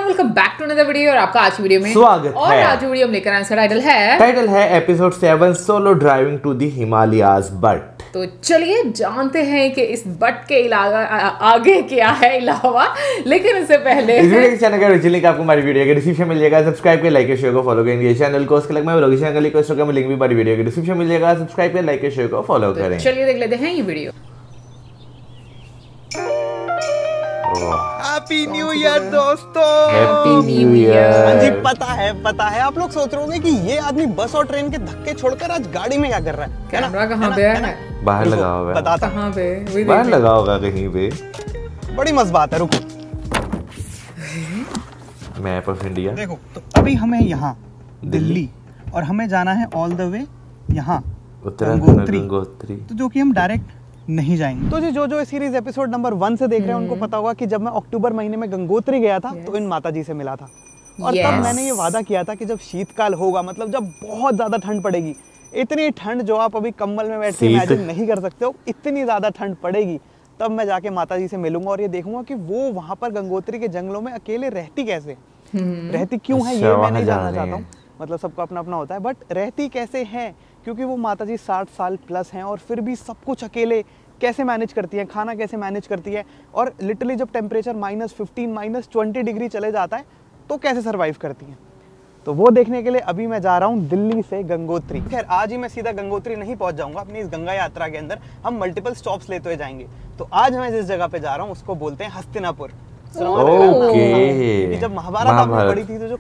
Everyone, welcome back to another video और आपका आज की वीडियो में स्वागत और है। आज वीडियो हम लेकर आए हैं, टाइटल है episode 7 solo driving to the Himalayas but. तो चलिए जानते हैं कि इस बट के अलावा आगे क्या है अलावा। लेकिन इससे पहले इस वीडियो के चैनल का ओरिजिनल लिंक आपको हमारी वीडियो के डिस्क्रिप्शन में मिल जाएगा। सब्सक्राइब कर लाइक शेयर को फॉलो करेंगे चैनल को। उसके मैं व्लॉग चैनल को इंस्टाग्राम में लिंक भी हमारी वीडियो के डिस्क्रिप्शन में मिल जाएगा। सब्सक्राइब कर लाइक शेयर को फॉलो करें। चलिए देख लेते हैं ये वीडियो। हैप्पी न्यू ईयर दोस्तों। Happy new year. हाँ जी, पता है आप लोग सोच रहे होंगे कि ये आदमी बस और ट्रेन के धक्के छोड़कर आज गाड़ी में क्या कर रहा है। कैमरा कहाँ पे है? बाहर लगा होगा। बताता कहाँ पे? वही बाहर देख। लगा होगा कहीं पे। बड़ी मस्त बात है, रुको। Map of India. देखो तो अभी हमें यहाँ दिल्ली और हमें जाना है ऑल द वे यहाँ गंगोत्री, तो जो कि हम डायरेक्ट नहीं जाएंगे। तो जो इस सीरीज एपिसोड नंबर 1 से देख रहे हैं उनको पता होगा कि जब मैं अक्टूबर महीने में गंगोत्री गया था तो इन माताजी से मिला था और तब मैंने ये वादा किया था कि जब शीतकाल होगा, मतलब जब बहुत ज्यादा ठंड पड़ेगी, इतनी ठंड जो आप अभी कंबल में बैठ के इमेजिन नहीं कर सकते हो, इतनी ज्यादा ठंड पड़ेगी, तब मैं जाके माताजी से मिलूंगा और ये देखूंगा कि वो वहां पर गंगोत्री के जंगलों में अकेले रहती कैसे, रहती क्यों है, ये मैं नहीं जानना चाहता हूँ। मतलब सबका अपना अपना होता है, बट रहती कैसे हैं, क्योंकि वो माताजी 60 साल प्लस हैं और फिर भी सब कुछ अकेले कैसे मैनेज करती हैं, खाना कैसे मैनेज करती है, और लिटरली जब टेम्परेचर -15 -20 डिग्री चले जाता है तो कैसे सर्वाइव करती हैं। तो वो देखने के लिए अभी मैं जा रहा हूँ दिल्ली से गंगोत्री। खैर आज ही मैं सीधा गंगोत्री नहीं पहुंच जाऊंगा। अपनी इस गंगा यात्रा के अंदर हम मल्टीपल स्टॉप्स लेते हुए जाएंगे। तो आज मैं जिस जगह पे जा रहा हूँ उसको बोलते हैं हस्तिनापुर। ओके। जब महाभारत आपने पढ़ी थी तो जो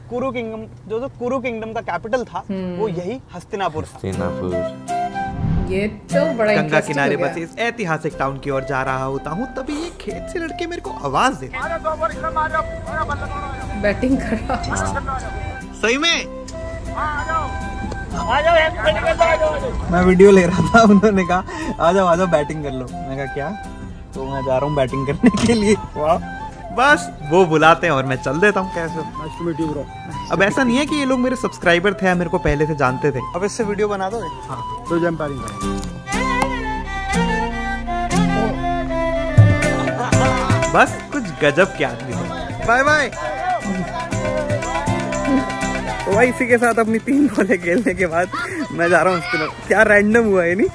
कुरु किंगडम का कैपिटल था वो यही हस्तिनापुर था। ये तो बड़ा गंगा किनारे बसे इस ऐतिहासिक टाउन की ओर जा रहा होता हूँ, तभी ये खेत से लड़के मेरे को आवाज देते हैं। बैटिंग कर रहा। सही में मैं वीडियो ले रहा था, उन्होंने कहा आ जाओ बैटिंग कर लो। मैंने कहा क्या? तो मैं जा रहा हूँ बैटिंग करने के लिए। वाह, बस वो बुलाते हैं और मैं चल देता हूँ। कैसे? अब ऐसा नहीं है कि ये लोग मेरे सब्सक्राइबर थे या मेरे को पहले से जानते थे। अब इससे वीडियो बना दो। हाँ, तो जंपारिंग बस कुछ गजब के आदमी हो। Bye bye. तो भाई इसी के साथ अपनी 3 बॉलें खेलने के बाद मैं जा रहा हूँ। क्या रैंडम हुआ है, नहीं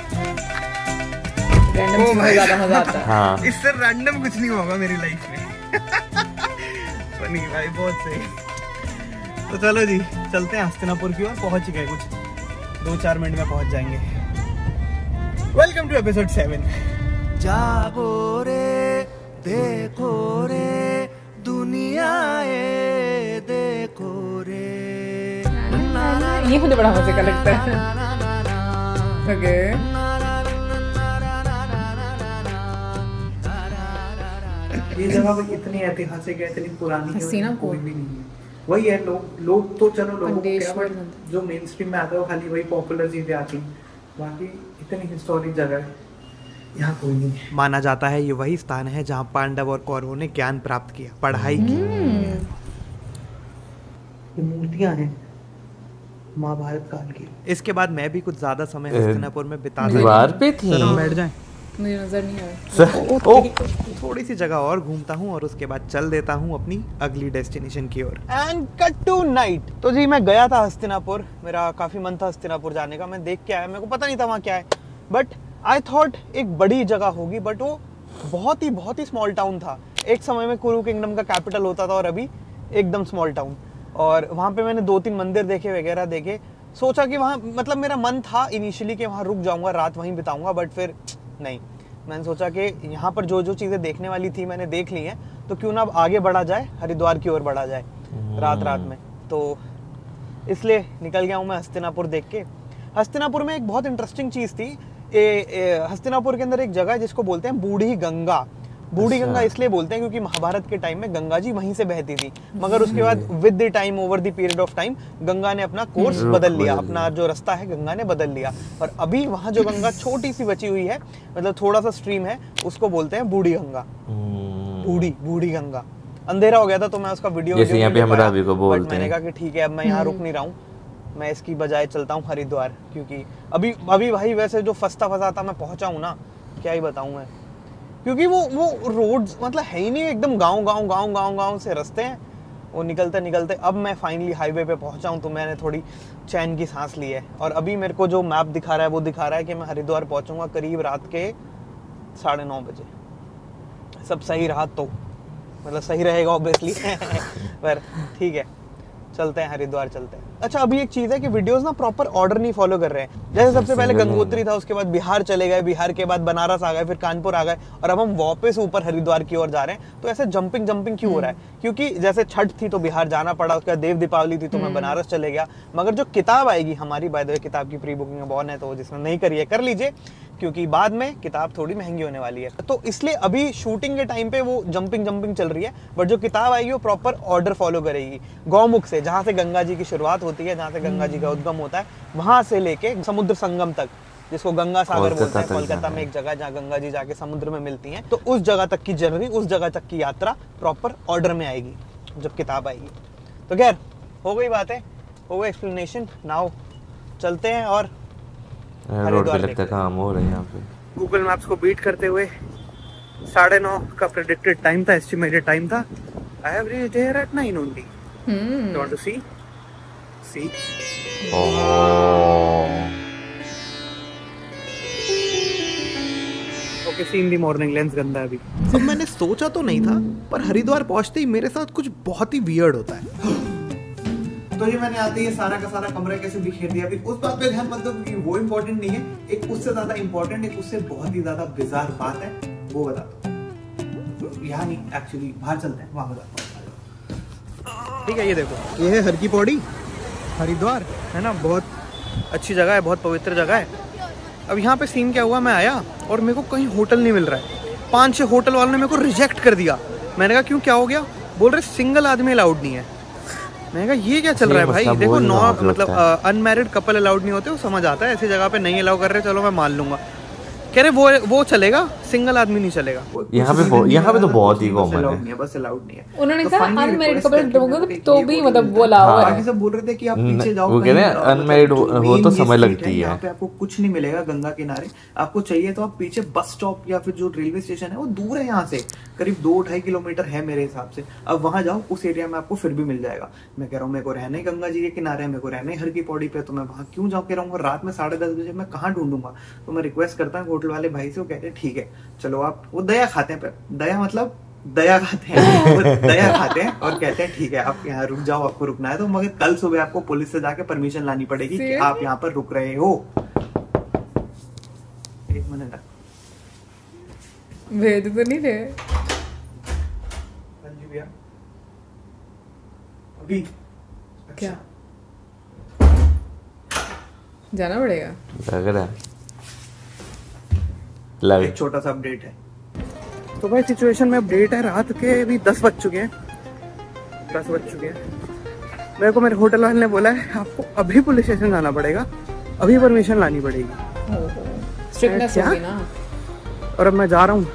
रैंडम में ज्यादा मजा आता है। हाँ। इससे रैंडम कुछ नहीं होगा मेरी लाइफ में। फनी भाई, बहुत सही। तो चलो जी चलते हैं हस्तिनापुर की ओर। पहुंच ही गए, कुछ 2-4 मिनट में पहुंच जाएंगे। Welcome to episode 7। जागो रे देखो रे दुनिया ए देखो रे। ये मुझे बड़ा मजे का लगता है। ओके। ये जगह भी इतनी ऐतिहासिक है, इतनी पुरानी है, हस्तिनापुर कोई भी नहीं है। वही है, लोग तो चलो लोगों को क्या, पंडेश्वर बट जो मेन स्ट्रीम में आता है वो खाली वही पॉपुलर चीजें आती हैं। बाकी इतनी हिस्टोरिक जगह है, यहाँ कोई नहीं है। माना जाता है ये वही स्थान है जहाँ पांडव और कौरवों ने ज्ञान प्राप्त किया, पढ़ाई की। ये मूर्तियाँ हैं महाभारत काल की। इसके बाद मैं भी कुछ ज्यादा समय हस्तिनापुर में बिता दीवार पे थी। बैठ जाएं। मुझे नजर नहीं आ रहा। थोड़ी सी जगह और घूमता हूँ और उसके बाद चल देता हूँ अपनी अगली डेस्टिनेशन की ओर। And cut to night. तो जी मैं गया था हस्तिनापुर, मेरा काफी मन था हस्तिनापुर जाने का। मैं देख के आया, मेरे को पता नहीं था वहाँ क्या है, बट आई थॉट एक बड़ी जगह होगी, बट वो बहुत ही स्मॉल टाउन था। एक समय में कुरु किंगडम का कैपिटल होता था और अभी एकदम स्मॉल टाउन। और वहाँ पे मैंने 2-3 मंदिर देखे वगैरह देखे। सोचा कि वहाँ, मतलब मेरा मन था इनिशियली कि वहाँ रुक जाऊंगा, रात वहीं बिताऊंगा, बट फिर नहीं। मैंने सोचा कि यहाँ पर जो चीज़ें देखने वाली थी मैंने देख ली हैं, तो क्यों ना अब आगे बढ़ा जाए, हरिद्वार की ओर बढ़ा जाए रात में। तो इसलिए निकल गया हूँ मैं हस्तिनापुर देख के। हस्तिनापुर में एक बहुत इंटरेस्टिंग चीज़ थी। हस्तिनापुर के अंदर एक जगह है जिसको बोलते हैं बूढ़ी गंगा। बूढ़ी गंगा इसलिए बोलते हैं क्योंकि महाभारत के टाइम में गंगा जी वहीं से बहती थी, मगर उसके बाद with the time, over the period of time, Ganga ने अपना कोर्स बदल लिया, अपना जो रास्ता है गंगा ने बदल लिया। और अभी वहाँ जो गंगा छोटी सी बची हुई है, मतलब थोड़ा सा स्ट्रीम है, उसको बोलते हैं बूढ़ी गंगा। बूढ़ी गंगा। अंधेरा हो गया था तो मैं उसका वीडियो मैंने कहा कि ठीक है अब मैं यहाँ रुक नहीं रहा हूँ, मैं इसकी बजाय चलता हूँ हरिद्वार। क्योंकि अभी भाई वैसे जो फंसा था मैं पहुंचा हूँ ना, क्या ही बताऊँ मैं। क्योंकि वो रोड्स मतलब है ही नहीं, एकदम गांव से रास्ते हैं वो निकलते निकलते अब मैं फाइनली हाईवे पे पहुंचा हूँ, तो मैंने थोड़ी चैन की सांस ली है। और अभी मेरे को जो मैप दिखा रहा है वो दिखा रहा है कि मैं हरिद्वार पहुंचूंगा करीब रात के 9:30 बजे। सब सही रहा तो मतलब सही रहेगा ऑब्वियसली पर ठीक है, चलते हैं हरिद्वार चलते हैं। अच्छा अभी एक चीज़ है कि वीडियोस ना प्रॉपर ऑर्डर नहीं फॉलो कर रहे हैं। जैसे सबसे पहले गंगोत्री था, उसके बाद बिहार चले गए, बिहार के बाद बनारस आ गए, फिर कानपुर आ गए, और अब हम वापस ऊपर हरिद्वार की ओर जा रहे हैं। तो ऐसे जंपिंग क्यों हो रहा है? क्योंकि जैसे छठ थी तो बिहार जाना पड़ा, उसके बाद देव दीपावली थी तो मैं बनारस चले गया। मगर जो किताब आएगी हमारी, बाय द वे किताब की प्री बुकिंग बॉन है, तो जिसने नहीं करी है कर लीजिए, क्योंकि बाद में किताब थोड़ी महंगी होने वाली है। तो इसलिए अभी शूटिंग के टाइम पे वो जंपिंग चल रही है, बट जो किताब आएगी वो प्रॉपर ऑर्डर फॉलो करेगी। गौमुख से, जहाँ से गंगा जी की शुरुआत होती है, जहाँ से गंगा जी का उद्गम होता है, वहां से लेके समुद्र संगम तक, जिसको गंगा सागर बोलते हैं, कोलकाता में एक जगह जहाँ गंगा जी जाके समुद्र में मिलती हैं, तो उस जगह तक की जर्नी, उस जगह तक की यात्रा प्रॉपर ऑर्डर में आएगी जब किताब आएगी। तो खैर हो गई बातें, हो गई एक्सप्लेनेशन। नाउ चलते हैं और रोड पे लगता है काम हो रहा है यहाँ पे। गूगल मैप्स को बीट करते हुए 9:30 का प्रेडिक्टेड टाइम था, एस्टिमेटेड टाइम था। I have reached here eight 9 only. You want to see? See? Okay, see in the morning, lens गंदा है अभी। अब मैंने सोचा तो नहीं था, पर हरिद्वार पहुंचते ही मेरे साथ कुछ बहुत ही वियर्ड होता है। तो ये मैंने आते ही सारा का सारा कमरा कैसे बिखेर दिया। अभी उस बात पे ध्यान मत दो क्योंकि वो इम्पोर्टेंट नहीं है। एक उससे ज्यादा इम्पोर्टेंट, एक उससे बहुत ही ज्यादा बिजार बात है, वो बताता हूँ। यहाँ नहीं, एक्चुअली बाहर चलते हैं, वहां बताता हूँ। ठीक है, ये देखो, ये है हर की पौड़ी, हरिद्वार है ना। बहुत अच्छी जगह है, बहुत पवित्र जगह है। अब यहाँ पे सीन क्या हुआ, मैं आया और मेरे को कहीं होटल नहीं मिल रहा है। 5-6 होटल वालों ने मेरे को रिजेक्ट कर दिया। मैंने कहा क्यों, क्या हो गया? बोल रहे सिंगल आदमी अलाउड नहीं है। मैंने कहा ये क्या चल रहा है भाई? देखो मतलब अनमैरिड कपल अलाउड नहीं होते, वो समझ आता है, ऐसी जगह पे नहीं अलाउ कर रहे, चलो मैं मान लूंगा। कह रहे वो चलेगा, सिंगल आदमी नहीं चलेगा। यहाँ पे तो बहुत ही कॉमन है, बस अलाउड नहीं है। उन्होंने कहा अनमैरिड कपल तो भी मतलब वो अलाउ है। बाकी सब बोल रहे थे कि आप पीछे जाओ, वो कह रहे हैं अनमैरिड हो तो समय लगती है। यहाँ पे आपको कुछ नहीं मिलेगा गंगा किनारे। आपको चाहिए तो आप पीछे बस स्टॉप या फिर जो रेलवे स्टेशन है वो दूर है यहाँ से, करीब 2-2.5 किलोमीटर है मेरे हिसाब से। अब वहां जाओ, उस एरिया में आपको फिर भी मिल जाएगा। मैं कह रहा हूँ मेरे को रहना ही गंगा जी के किनारे है, मेरे को रहना ही हर की पौड़ी पे, तो मैं वहां क्यों जाऊँ? कह रहा हूँ रात में 10:30 बजे मैं कहाँ ढूंढूंगा? तो मैं रिक्वेस्ट करता हूँ होटल वाले भाई से, वो कहते हैं ठीक है चलो आप, वो दया खाते हैं, दया मतलब दया खाते हैं, वो दया खाते हैं और कहते हैं ठीक है आप यहाँ रुक जाओ, आपको रुकना है तो, मगर कल सुबह आपको पुलिस से जाके परमिशन लानी पड़ेगी कि आप यहाँ पर रुक रहे हो। 1 मिनट भेज तो नहीं थे भैया अभी क्या जाना पड़ेगा? लग रहा है एक छोटा सा अपडेट है। तो भाई सिचुएशन में अपडेट है, रात के अभी 10 बज चुके हैं। मेरे को मेरे होटल वाले ने बोला है आपको अभी पुलिस स्टेशन जाना पड़ेगा, अभी परमिशन लानी पड़ेगी। स्ट्रिक्टनेस होगी ना। और अब मैं जा रहा हूँ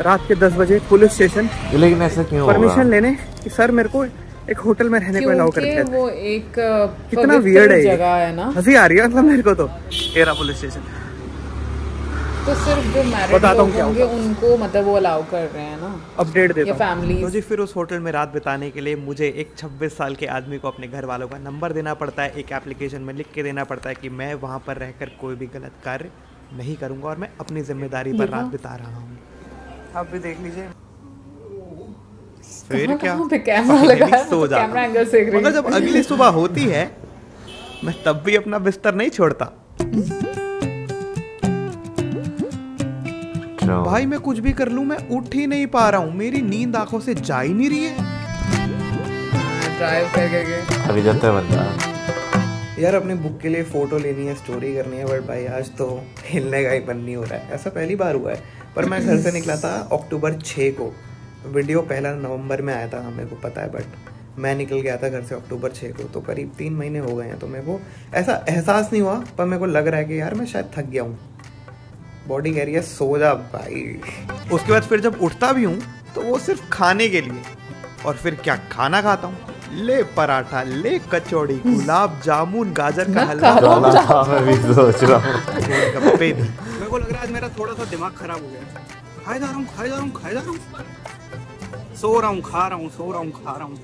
रात के 10 बजे पुलिस स्टेशन। लेकिन ऐसा क्यों परमिशन लेने कि सर मेरे को एक होटल में रहने को अलाउ करते हैं। वो एक कितना वियर्ड है जगह है ना। हंसी आ रही है मतलब मेरे को तो। तेरा पुलिस स्टेशन तो सिर्फ जो मैरिड लोग होंगे उनको मतलब वो अलाउ कर रहे हैं ना। अपडेट देता हूं फैमिली। तो जी फिर उस होटल में रात बिताने के लिए मुझे एक 26 साल के आदमी को अपने घर वालों का नंबर देना पड़ता है, एक एप्लीकेशन में लिख के देना पड़ता है कि मैं वहाँ पर रहकर कोई भी गलत कार्य नहीं करूँगा और मैं अपनी जिम्मेदारी पर रात बिता रहा हूँ। आप भी देख लीजिए। फिर क्या कैमरा लगा, सो जा। कैमरा एंगल से मगर जब अगली सुबह होती है मैं तब भी अपना बिस्तर नहीं छोड़ता। भाई मैं कुछ भी कर लूं मैं उठ ही नहीं पा रहा हूँ, मेरी नींद आंखों से जा ही नहीं रही है। ड्राइव करके अभी जाता है बंदा। यार अपने बुक के लिए फोटो लेनी है, स्टोरी करनी है, बट भाई आज तो हिलने का ही मन नहीं हो रहा है। ऐसा पहली बार हुआ है। पर मैं घर से निकला था अक्टूबर 6 को, वीडियो पहला नवंबर में आया था मेरे को पता है, बट मैं निकल गया था घर से अक्टूबर 6 को, तो करीब 3 महीने हो गए हैं। तो मेरे को ऐसा एहसास नहीं हुआ, पर मेरे को लग रहा है कि यार मैं शायद थक गया हूँ। बॉडी कह रही है सो जा भाई। उसके बाद फिर जब उठता भी हूँ तो वो सिर्फ खाने के लिए, और फिर क्या खाना खाता हूँ, ले पराठा, ले कचौड़ी, गुलाब जामुन, गाजर का हलवा। मैं भी सोच रहा हूँ मेरे को लग रहा है आज मेरा थोड़ा सा दिमाग खराब हो गया। खाए जा रहा हूँ। सो रहा हूँ, खा रहा हूँ, सो रहा हूँ, खा रहा हूँ।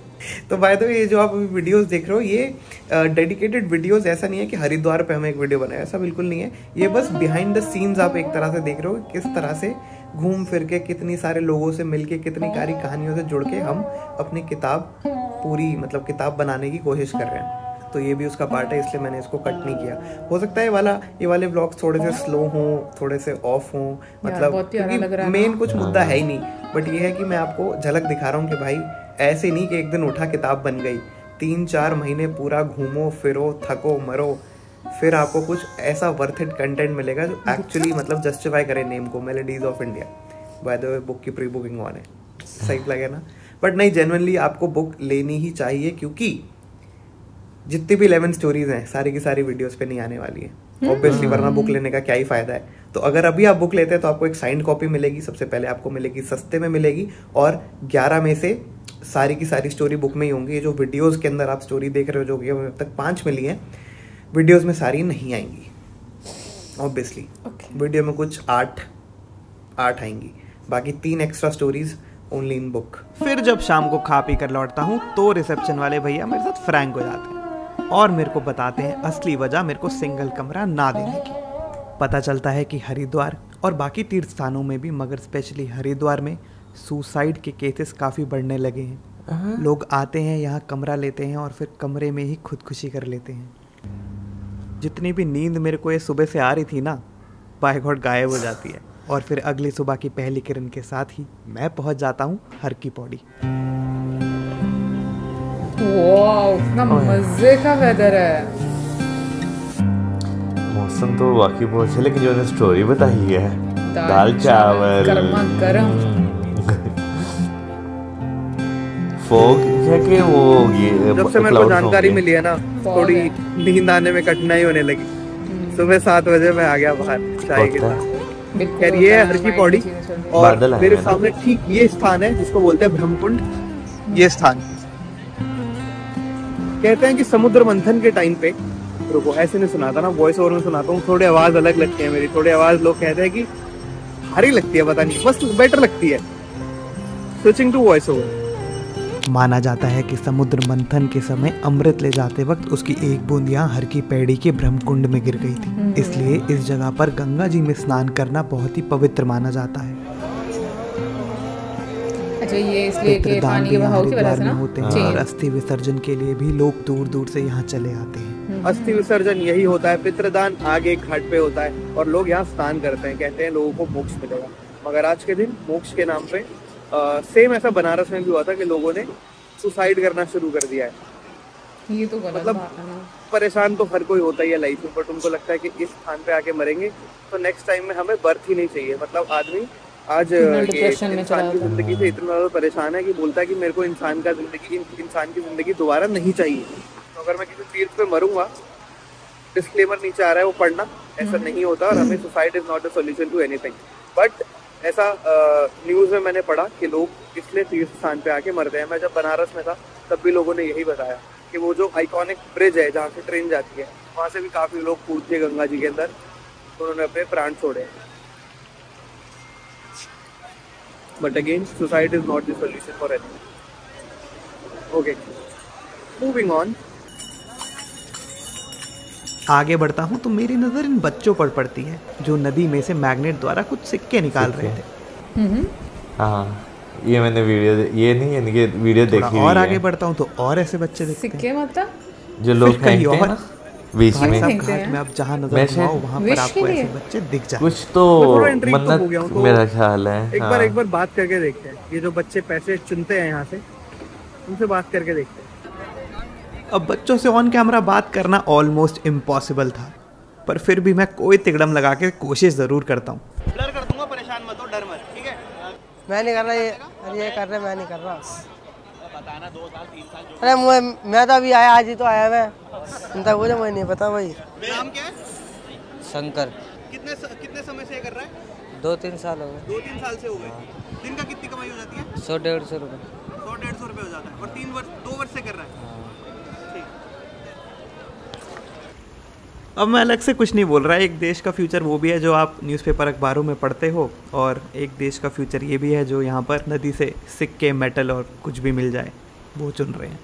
तो बाय द वे ये जो आप अभी वीडियोस देख रहे हो, ये डेडिकेटेड वीडियोस, ऐसा नहीं है कि हरिद्वार पे हमें एक वीडियो बनाया, ऐसा बिल्कुल नहीं है। ये बस बिहाइंड द सीन्स आप एक तरह से देख रहे हो, किस तरह से घूम फिर के, कितनी सारे लोगों से मिलके, कितनी सारी कहानियों से जुड़ के हम अपनी किताब पूरी, मतलब किताब बनाने की कोशिश कर रहे हैं। तो ये भी उसका पार्ट है, इसलिए मैंने इसको कट नहीं किया। हो सकता है ये वाले व्लॉग्स थोड़े से स्लो हों, थोड़े से ऑफ हों, मतलब मेन कुछ मुद्दा है ही नहीं, बट ये है कि मैं आपको झलक दिखा रहा हूँ कि भाई ऐसे नहीं कि एक दिन उठा किताब बन गई। 3-4 महीने पूरा घूमो फिरो, थको मरो, फिर आपको कुछ ऐसा वर्थ इट कंटेंट मिलेगा जो एक्चुअली मतलब जस्टिफाई करे नेम को। Melodies of India, by the way book की प्री बुकिंग ऑन है, सही लगे ना? बट नहीं, जेन्युइनली आपको बुक लेनी ही चाहिए, क्योंकि जितनी भी 11 स्टोरीज हैं सारी की सारी वीडियोस पे नहीं आने वाली है ऑब्वियसली, वरना बुक लेने का क्या ही फायदा है। तो अगर अभी आप बुक लेते हैं तो आपको एक साइंड कॉपी मिलेगी, सबसे पहले आपको मिलेगी, सस्ते में मिलेगी, और 11 में से सारी की सारी स्टोरी बुक में ही होंगी। ये जो वीडियोस के अंदर आप स्टोरी देख रहे हो, जो कि अब तक 5 मिली हैं, वीडियोस में सारी नहीं आएंगी ऑब्वियसली। वीडियो में कुछ 8 आएंगी, बाकी 3 extra stories only in book. फिर जब शाम को खा पी कर लौटता हूँ तो रिसेप्शन वाले भैया मेरे साथ फ्रैंक हो जाते हैं और मेरे को बताते हैं असली वजह मेरे को सिंगल कमरा ना देने की। पता चलता है कि हरिद्वार और बाकी तीर्थ स्थानों में भी, मगर स्पेशली हरिद्वार में सुसाइड के केसेस काफ़ी बढ़ने लगे हैं। लोग आते हैं यहाँ, कमरा लेते हैं और फिर कमरे में ही खुदकुशी कर लेते हैं। जितनी भी नींद मेरे को ये सुबह से आ रही थी ना, बाय गॉड गायब हो जाती है, और फिर अगली सुबह की पहली किरण के साथ ही मैं पहुँच जाता हूँ हर की पौड़ी। वाह, इतना मजे का वेदर है। मौसम तो वाकई बहुत अच्छा, लेकिन जो उन्होंने स्टोरी बताई है, दाल चावल गर्मा गर्म, फोग है कि वो ये जब से मेरे को जानकारी मिली है ना, थोड़ी नींद आने में कठिनाई होने लगी। सुबह 7 बजे मैं आ गया बाहर चाय के साथ। खैर ये है हर की पौड़ी, और मेरे सामने ठीक ये स्थान है जिसको बोलते हैं ब्रह्मकुंड। ये स्थान कहते हैं कि समुद्र मंथन के टाइम पे, रुको ऐसे नहीं सुनाता ना, वॉइस ओवर में सुनाता हूँ, थोड़ी आवाज अलग लगती है मेरी, थोड़ी आवाज लोग कहते हैं कि भारी लगती है, पता नहीं, बस बेटर लगती है। Switching to voice over. माना जाता है कि समुद्र मंथन के समय अमृत ले जाते वक्त उसकी एक बूंद यहाँ हर की पैड़ी के ब्रह्मकुंड में गिर गई थी। इसलिए इस जगह पर गंगा जी में स्नान करना बहुत ही पवित्र माना जाता है। अच्छा, ये इसलिए कि पानी के बहाव की वजह से ना होते हैं, और अस्थि विसर्जन के लिए भी लोग दूर दूर से यहाँ चले आते हैं। अस्थि विसर्जन यही होता है, पितृदान आगे घाट पे होता है और लोग यहाँ स्नान करते हैं, कहते हैं लोगों को मोक्ष मिलेगा। मगर आज के दिन मोक्ष के नाम पे सेम ऐसा बनारस में भी हुआ था कि लोगों ने सुसाइड करना शुरू कर दिया है। ये तो गलत मतलब बात है ना। परेशान तो हर कोई होता ही है लाइफ में, बट उनको लगता है कि इस स्थान पे आके मरेंगे तो नेक्स्ट टाइम में हमें बर्थ ही नहीं चाहिए। मतलब आदमी आज इंसान की जिंदगी से इतना ज्यादा परेशान है कि बोलता है कि मेरे को इंसान की जिंदगी दोबारा नहीं चाहिए। तो अगर मैं किसी तीर्थ पे मरूंगा, डिस्क्लेमर नीचे आ रहा है वो पढ़ना, ऐसा नहीं होता, और हमें suicide is not a solution to anything. But ऐसा न्यूज में मैंने पढ़ा कि लोग इसलिए तीर्थ स्थान पे आके मरते हैं। मैं जब बनारस में था तब भी लोगों ने यही बताया कि वो जो आइकॉनिक ब्रिज है जहाँ से ट्रेन जाती है, वहाँ से भी काफी लोग कूद के गंगा जी के अंदर उन्होंने अपने प्राण छोड़े। But again suicide is not the solution for anything. Okay, moving on. आगे बढ़ता हूँ तो मेरी नज़र इन बच्चों पर पड़ती है जो नदी में से मैग्नेट द्वारा कुछ सिक्के निकाल रहे थे। हाँ, ये मैंने वीडियो देखी और आगे बढ़ता हूँ तो और ऐसे बच्चे दिखते हैं। सिक्के मतलब जो लोग फेंकते हैं ना बीच में, घाट में आप जहाँ नजर आओ वहाँ पर आपको ऐसे बच्चे दिख जाते हैं। कुछ तो मन्नत मेरा ख्याल है। एक बार बात करके देखते हैं, ये जो बच्चे पैसे चुनते हैं यहाँ से, उनसे बात करके देखते हैं। अब बच्चों से ऑन कैमरा बात करना ऑलमोस्ट इम्पॉसिबल था, पर फिर भी मैं कोई तिकड़म लगा के कोशिश ज़रूर करता हूँ। ब्लर कर दूंगा, परेशान मत हो, डर मत, ठीक है? मैं नहीं कर रहा, ये कर रहे, मैं नहीं कर रहा। बताना 2 साल 3 साल। अरे मैं तो अभी आया, आज ही तो आया मैं, तक मुझे नहीं पता भाई। नाम क्या है? शंकर। कितने समय से कर रहा है? 2-3 साल हो गए। 2-3 साल से हो गए। दिन का कितनी कमाई हो जाती है? 100-150 रुपये। 100-150 रुपये हो जाता है। और 2 वर्ष से कर रहा है। अब मैं अलग से कुछ नहीं बोल रहा, एक देश का फ्यूचर वो भी है जो आप न्यूज़पेपर अखबारों में पढ़ते हो, और एक देश का फ्यूचर ये भी है जो यहाँ पर नदी से सिक्के, मेटल और कुछ भी मिल जाए वो चुन रहे हैं।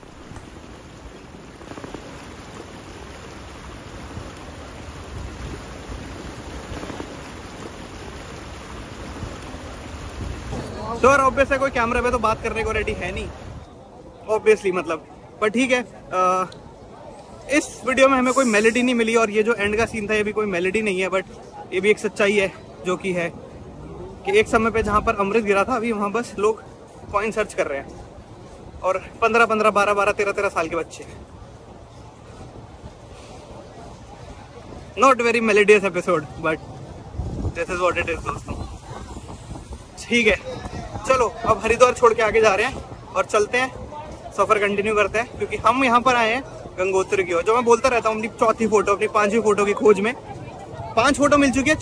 तो और ऑब्वियसली कोई कैमरा पे तो बात करने को रेडी है नहीं, ऑब्वियसली मतलब, पर ठीक है। इस वीडियो में हमें कोई मेलोडी नहीं मिली, और ये जो एंड का सीन था ये भी कोई मेलोडी नहीं है, बट ये भी एक सच्चाई है जो कि है कि एक समय पे जहाँ पर अमृत गिरा था, अभी वहाँ बस लोग कॉइन सर्च कर रहे हैं, और 15-15, 12-12, 13-13 साल के बच्चे। Not very melodious episode, but this is what it is दोस्तों। ठीक है, चलो अब हरिद्वार छोड़ के आगे जा रहे हैं और चलते हैं, सफर कंटिन्यू करते हैं, क्योंकि हम यहाँ पर आए हैं गंगोत्री की ओर। जो मैं बोलता रहता हूँ अपनी चौथी फोटो, अपनी 5वीं फोटो की खोज में 5 फोटो मिल चुकी है,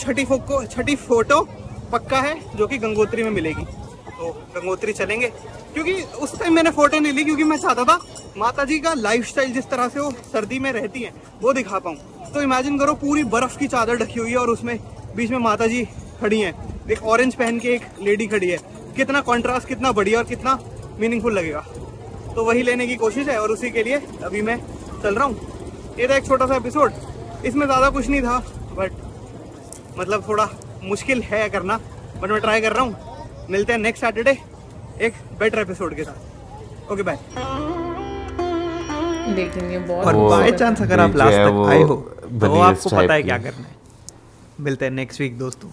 छठी फोटो पक्का है जो कि गंगोत्री में मिलेगी। तो गंगोत्री चलेंगे, क्योंकि उस टाइम मैंने फोटो नहीं ली क्योंकि मैं चाहता था माता जी का लाइफस्टाइल जिस तरह से वो सर्दी में रहती हैं वो दिखा पाऊँ। तो इमेजिन करो पूरी बर्फ की चादर ढकी हुई है और उसमें बीच में माता जी खड़ी हैं, एक ऑरेंज पहन के एक लेडी खड़ी है, कितना कॉन्ट्रास्ट, कितना बढ़िया और कितना मीनिंगफुल लगेगा। तो वही लेने की कोशिश है और उसी के लिए अभी मैं चल रहा हूँ। ये था एक छोटा सा एपिसोड, इसमें ज़्यादा कुछ नहीं था, बट मतलब थोड़ा मुश्किल है करना, बट मैं ट्राई कर रहा हूँ। मिलते हैं नेक्स्ट सैटरडे एक बेटर एपिसोड के साथ। Okay bye. लेकिन ये बहुत और बाय चांस अगर आप लास्ट तक आए हो तो आपको पता है क्या करना है। मिलते हैं नेक्स्ट वीक दोस्तों।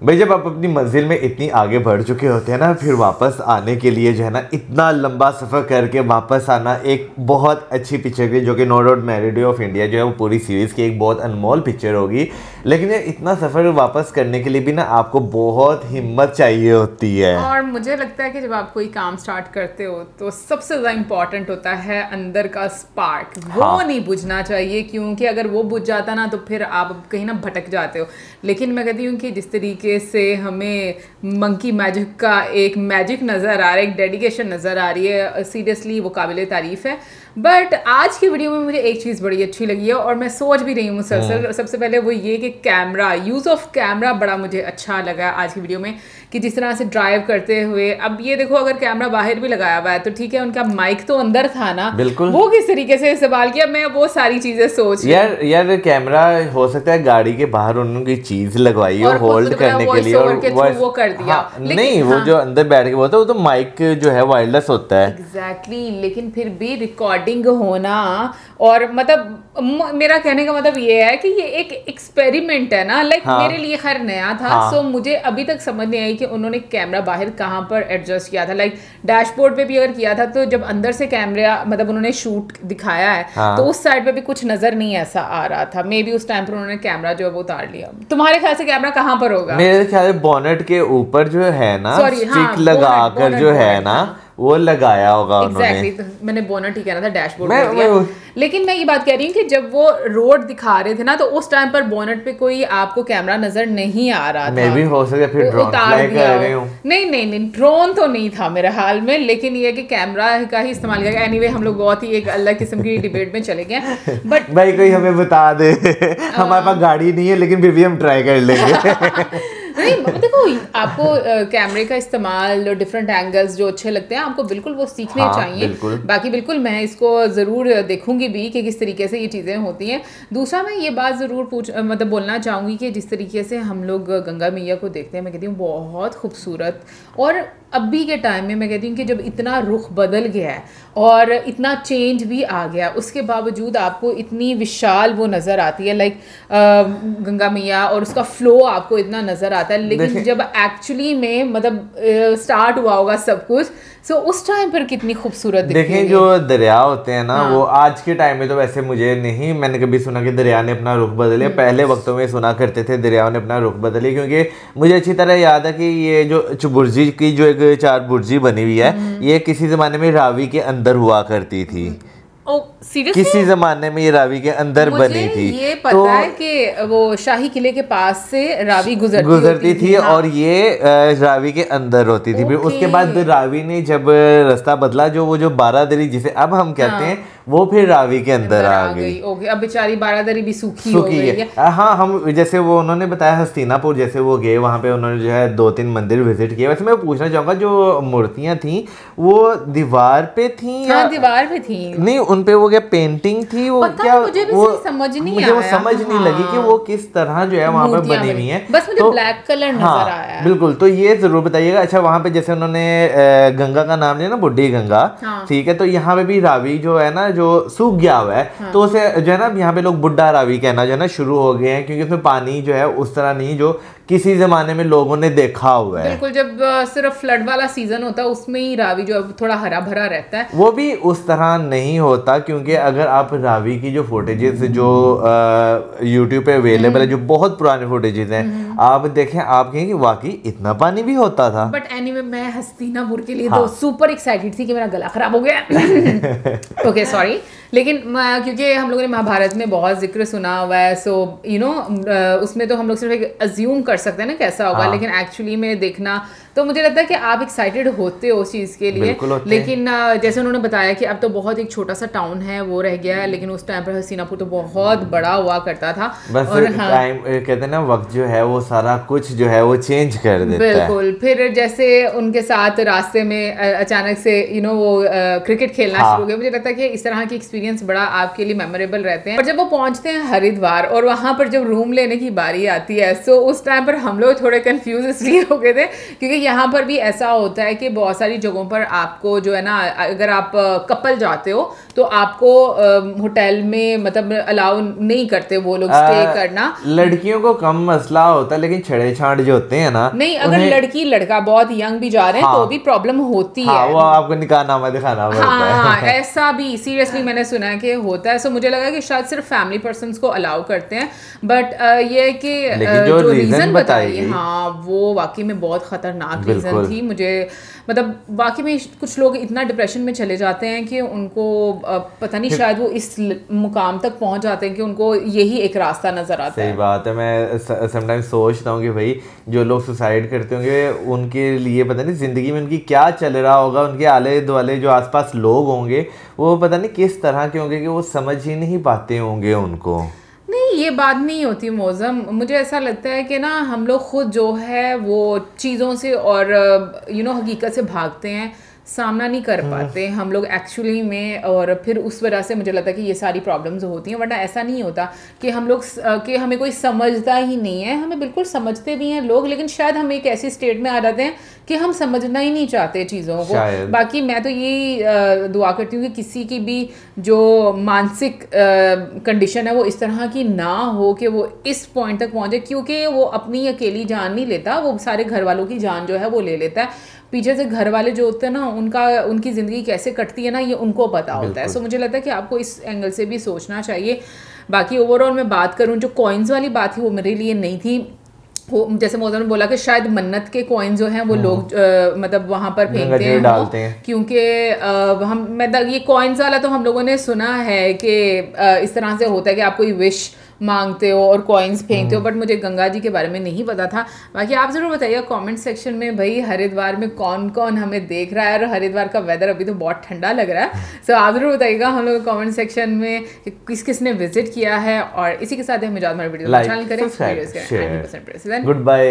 भाई जब आप अपनी मंजिल में इतनी आगे बढ़ चुके होते हैं ना, फिर वापस आने के लिए जो है ना इतना लंबा सफ़र करके वापस आना एक बहुत अच्छी पिक्चर की, जो कि no doubt melody of India जो है वो पूरी सीरीज़ की एक बहुत अनमोल पिक्चर होगी। लेकिन ये इतना सफ़र वापस करने के लिए भी ना आपको बहुत हिम्मत चाहिए होती है। और मुझे लगता है कि जब आप कोई काम स्टार्ट करते हो तो सबसे ज़्यादा इम्पॉर्टेंट होता है अंदर का स्पार्क, वो नहीं बुझना चाहिए, क्योंकि अगर वो बुझ जाता ना तो फिर आप कहीं ना भटक जाते हो। लेकिन मैं कहती हूँ कि जिस तरीके से हमें मंकी मैजिक का एक मैजिक नज़र आ रहा है, एक डेडिकेशन नज़र आ रही है, सीरियसली वो काबिल तारीफ़ है। बट आज की वीडियो में मुझे एक चीज़ बड़ी अच्छी लगी है और मैं सोच भी रही हूँ मुसलसल, सबसे पहले वो ये कि कैमरा, यूज़ ऑफ कैमरा बड़ा मुझे अच्छा लगा आज की वीडियो में, कि जिस तरह से ड्राइव करते हुए, अब ये देखो अगर कैमरा बाहर भी लगाया हुआ है तो ठीक है, उनका माइक तो अंदर था ना, बिल्कुल, वो किस तरीके से इस्तेमाल किया, मैं वो सारी चीज़ें सोच यार कैमरा हो सकता है गाड़ी के बाहर उन्होंने चीज लगवाई हो होल्ड करने के लिए और वो कर दिया। नहीं, वो जो अंदर बैठ के बोलता है वो तो माइक जो है वायरलेस होता है। एग्जैक्टली, लेकिन फिर भी रिकॉर्डिंग होना, और मतलब मेरा कहने का मतलब ये है कि ये एक एक्सपेरिमेंट है ना, लाइक मेरे लिए खैर नया था। सो मुझे अभी तक समझ नहीं आई कि उन्होंने कैमरा बाहर कहाँ पर एडजस्ट किया था। लाइक डैशबोर्ड पे भी अगर किया था तो जब अंदर से कैमरा मतलब उन्होंने शूट दिखाया है तो उस साइड पे भी कुछ नजर नहीं ऐसा आ रहा था। मे बी उस टाइम पर उन्होंने कैमरा जो है वो उतार लिया। तुम्हारे ख्याल से कैमरा कहाँ पर होगा? मेरे ख्याल से बोनेट के ऊपर जो है ना स्टिक लगा कर जो है ना वो लगाया होगा उन्होंने। तो मैंने बोनट ही कहना था, डैशबोर्ड कर दिया। लेकिन मैं ये बात कह रही हूँ कि जब वो रोड दिखा रहे थे ना तो उस टाइम पर बोनट पे कोई आपको कैमरा नजर नहीं आ रहा था। मैं भी हो सकता फिर ड्रोन फ्लाई कर रही हूँ। नहीं, ड्रोन तो नहीं था मेरे हाल में, लेकिन ये कि कैमरा का ही इस्तेमाल किया। एनीवे हम लोग बहुत ही एक अलग किस्म की डिबेट में चले गए। बट भाई कोई हमें बता दे, हमारे पास गाड़ी नहीं है लेकिन फिर भी हम ट्राई कर लेंगे। नहीं देखो, आपको कैमरे का इस्तेमाल, डिफरेंट एंगल्स जो अच्छे लगते हैं आपको बिल्कुल वो सीखने चाहिए। बाकी बिल्कुल मैं इसको ज़रूर देखूंगी भी कि किस तरीके से ये चीज़ें होती हैं। दूसरा मैं ये बात ज़रूर मतलब बोलना चाहूँगी कि जिस तरीके से हम लोग गंगा मैया को देखते हैं, मैं कहती हूँ बहुत खूबसूरत। और अभी के टाइम में मैं कहती हूँ कि जब इतना रुख बदल गया है और इतना चेंज भी आ गया, उसके बावजूद आपको इतनी विशाल वो नज़र आती है, लाइक गंगा मैया, और उसका फ्लो आपको इतना नज़र आता है। लेकिन जब एक्चुअली में मतलब स्टार्ट हुआ होगा सब कुछ, सो उस टाइम पर कितनी खूबसूरत देखें। जो दरिया होते हैं ना वो आज के टाइम में तो वैसे मुझे नहीं, मैंने कभी सुना कि दरिया ने अपना रुख बदले। पहले वक्तों में सुना करते थे दरियाओं ने अपना रुख बदले, क्योंकि मुझे अच्छी तरह याद है कि ये जो चुबुर्जी की जो एक 4 बुर्जी बनी हुई है ये किसी ज़माने में रावी के अंदर हुआ करती थी। ओ किसी जमाने में ये रावी के अंदर बनी थी। ये पता है कि वो शाही किले के पास से रावी गुजरती थी हाँ। और ये रावी के अंदर होती थी। फिर उसके बाद रावी ने जब रास्ता बदला, जो वो जो बारादरी जिसे अब हम कहते हैं, वो फिर रावी के अंदर आ गई। ओके, अब बेचारी बारादरी भी सूखी हो गई है। हाँ, हम जैसे वो उन्होंने बताया हस्तिनापुर जैसे वो गए, वहाँ पे उन्होंने जो है 2-3 मंदिर विजिट किए। वैसे मैं पूछना चाहूंगा, जो मूर्तियां थी वो दीवार पे थी या दीवार पे थी? नहीं, उनपे वो क्या पेंटिंग थी, वो क्या मुझे वो समझ नहीं मुझे वो समझ नहीं लगी कि वो किस तरह जो है वहाँ पे बनी हुई है। बस मुझे ब्लैक कलर नजर आया। बिल्कुल, तो ये जरूर बताइएगा। अच्छा, वहाँ पे जैसे उन्होंने गंगा का नाम लिया ना, बुढ़ी गंगा, ठीक है, तो यहाँ पे भी रावी जो है ना, जो सूख गया हुआ है, तो उसे जो है ना यहाँ पे लोग बुढ़ा रावी कहना जो है ना शुरू हो गए हैं, क्योंकि उसमें पानी जो है उस तरह नहीं जो किसी जमाने में लोगों ने देखा हुआ है। बिल्कुल, जब सिर्फ फ्लड वाला सीजन होता है उसमें ही रावी जो है थोड़ा हरा भरा रहता है, वो भी उस तरह नहीं होता। क्योंकि अगर आप रावी की जो फुटेजेस जो यूट्यूब पे अवेलेबल है, जो बहुत पुराने फुटेजेस हैं, आप देखें, आप कहें कि वाकई इतना पानी भी होता था। बट एनीवे, मैं हस्तिनापुर के लिए तो सुपर एक्साइटेड थी कि मेरा गला खराब हो गया। Okay, sorry. लेकिन क्योंकि हम लोगों ने महाभारत में बहुत जिक्र सुना हुआ है, सो यू नो उसमें तो हम लोग सिर्फ एक अज्यूम कर सकते हैं ना कैसा होगा, लेकिन एक्चुअली में देखना तो मुझे लगता है कि आप एक्साइटेड होते हो उस चीज़ के लिए। लेकिन जैसे उन्होंने बताया कि अब तो बहुत एक छोटा सा टाउन है वो रह गया है, लेकिन उस टाइम पर हस्तिनापुर तो बहुत बड़ा हुआ करता था। बस और टाइम कहते हैं ना, वक्त जो है वो सारा कुछ जो है वो चेंज कर देता है। बिल्कुल। फिर जैसे उनके साथ रास्ते में अचानक से वो क्रिकेट खेलना शुरू हो गया। मुझे लगता है कि इस तरह की एक्सपीरियंस बड़ा आपके लिए मेमोरेबल रहते हैं। और जब वो पहुंचते हैं हरिद्वार और वहां पर जब रूम लेने की बारी आती है, सो उस टाइम पर हम लोग थोड़े कंफ्यूज इसलिए हो गए थे क्योंकि यहाँ पर भी ऐसा होता है कि बहुत सारी जगहों पर आपको जो है ना, अगर आप कपल जाते हो तो आपको होटल में मतलब अलाउ नहीं करते वो लोग स्टे करना। लड़कियों को कम मसला होता है, लेकिन छड़े छाड़ जो होते हैं ना, नहीं, अगर लड़की लड़का बहुत यंग भी जा रहे हैं तो भी प्रॉब्लम होती है। वो आपको निकाहनामा दिखाना पड़ता है। ऐसा भी सीरियसली मैंने सुना है कि होता है। सो मुझे लगा कि शायद सिर्फ फैमिली पर्सन्स को अलाउ करते हैं, बट ये कि जो रीजन बताइए, हाँ, वो वाकई में बहुत खतरनाक रीजन थी। मुझे मतलब वाकई में कुछ लोग इतना डिप्रेशन में चले जाते हैं कि उनको पता नहीं, शायद वो इस मुकाम तक पहुंच जाते हैं कि उनको यही एक रास्ता नजर आता है। सही बात है। मैं समटाइम्स सोचता हूँ कि भाई जो लोग सुसाइड करते होंगे उनके लिए पता नहीं जिंदगी में उनकी क्या चल रहा होगा, उनके आले दुआले जो आसपास लोग होंगे वो पता नहीं किस तरह के होंगे कि वो समझ ही नहीं पाते होंगे उनको। नहीं, ये बात नहीं होती मौजम। मुझे ऐसा लगता है कि ना हम लोग खुद जो है वो चीज़ों से और हकीकत से भागते हैं, सामना नहीं कर पाते हम लोग एक्चुअली में, और फिर उस वजह से मुझे लगता है कि ये सारी प्रॉब्लम्स होती हैं। वरना ऐसा नहीं होता कि हम लोग कि हमें कोई समझता ही नहीं है। हमें बिल्कुल समझते भी हैं लोग, लेकिन शायद हम एक ऐसी स्टेट में आ जाते हैं कि हम समझना ही नहीं चाहते चीज़ों को। बाकी मैं तो यही दुआ करती हूँ कि किसी की भी जो मानसिक कंडीशन है वो इस तरह की ना हो कि वो इस पॉइंट तक पहुँचे, क्योंकि वो अपनी अकेली जान नहीं लेता, वो सारे घर वालों की जान जो है वो ले लेता है। पीछे से घर वाले जो होते हैं ना, उनकी ज़िंदगी कैसे कटती है ना, ये उनको पता होता है। सो मुझे लगता है कि आपको इस एंगल से भी सोचना चाहिए। बाकी ओवरऑल मैं बात करूँ, जो कॉइन्स वाली बात थी वो मेरे लिए नहीं थी। जैसे मौजूद ने बोला कि शायद मन्नत के कॉइन्स जो हैं वो लोग मतलब वहाँ पर फेंकते हैं, डालते हैं, क्योंकि ये कॉइन्स वाला तो हम लोगों ने सुना है कि इस तरह से होता है कि आप कोई विश मांगते हो और कॉइन्स फेंकते हो, बट मुझे गंगा जी के बारे में नहीं पता था। बाकी आप ज़रूर बताइए कमेंट सेक्शन में भाई हरिद्वार में कौन कौन हमें देख रहा है, और हरिद्वार का वेदर अभी तो बहुत ठंडा लग रहा है। सो आप ज़रूर बताइएगा हम लोग कमेंट सेक्शन में कि किस किसने विजिट किया है। और इसी के साथ हम इजाज़त, हमारे वीडियो को चैनल करें, गुड बाय।